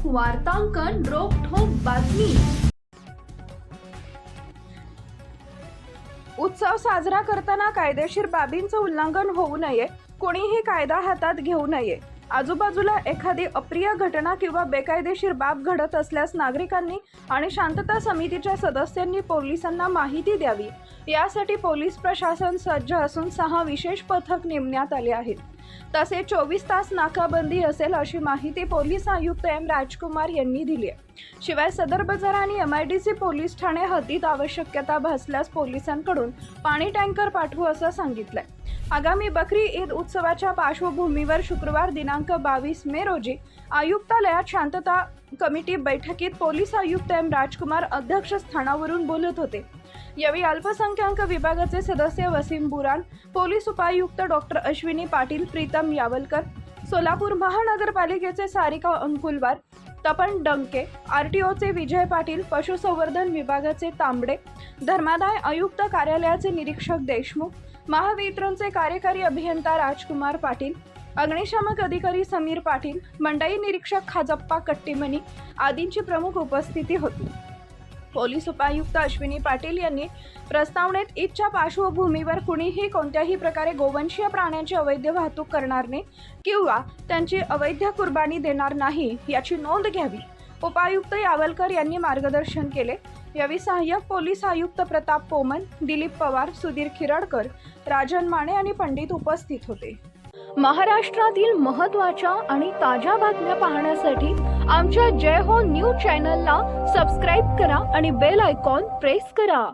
वार्तांकन रोखठोक बातमी। उत्सव साजरा करताना कायदेशीर बाबींचं उल्लंघन होऊ नये, कोणीही कायदा हातात घेऊ नये। आजूबाजूला एखादी अप्रिय घटना किंवा बेकायदेशीर बाब घडत असल्यास नागरिकांनी आणि शांतता समितीच्या सदस्यांनी पोलिसांना माहिती द्यावी। यासाठी पोलीस प्रशासन सज्ज असून 6 विशेष पथक नेमण्यात आले आहेत। तसेच 24 तास नाकाबंदी असेल अशी माहिती पोलीस आयुक्त एम राजकुमार यांनी दिली आहे। शिवाय सदर बाजार आणि MIDC पोलीस ठाणे हद्दीत आवश्यकता भासल्यास पोलिसांकडून पाणी टँकर पाठवू असं सांगितलंय। आगामी बकरी ईद उत्सवाच्या पार्श्वभूमीवर शुक्रवार दिनांक 22 मे रोजी आयुक्तालयात शांतता कमिटी बैठकीत पोलीस आयुक्त एम राजकुमार अध्यक्षस्थानावरून बोलत होते। यावेळी अल्पसंख्याक विभागाचे सदस्य वसीम बुरान, पोलीस उपायुक्त डॉक्टर अश्विनी पाटील, प्रीतम यावलकर, सोलापूर महानगरपालिकेचे सारिका अंकुलवार, तपन डंके, RTOचे विजय पाटील, पशुसंवर्धन विभागाचे तांबडे, धर्मादाय आयुक्त कार्यालयाचे निरीक्षक देशमुख, महावितरणचे कार्यकारी अभियंता राजकुमार पाटील, अग्निशामक अधिकारी समीर पाटील, मंडई निरीक्षक खाजप्पा कट्टीमनी आदींची प्रमुख उपस्थिती होती। पोलीस उपायुक्त अश्विनी पाटील यांनी प्रस्तावनेत ईदच्या पार्श्वभूमीवर कुणीही कोणत्याही प्रकारे गोवंशीय प्राण्यांची अवैध वाहतूक करणार नाही किंवा त्यांची अवैध कुर्बानी देणार नाही याची नोंद घ्यावी। उपायुक्त यावलकर यांनी मार्गदर्शन केले। यावेळी सहाय्यक पोलीस आयुक्त प्रताप पोमन, दिलीप पवार, सुधीर खिरडकर, राजन माने आणि पंडित उपस्थित होते। महाराष्ट्रातील महत्त्वाच्या आणि ताज्या बातम्या पाहण्यासाठी आमच्या जय हो न्यूज चॅनलला सबस्क्राइब करा आणि बेल आयकॉन प्रेस करा।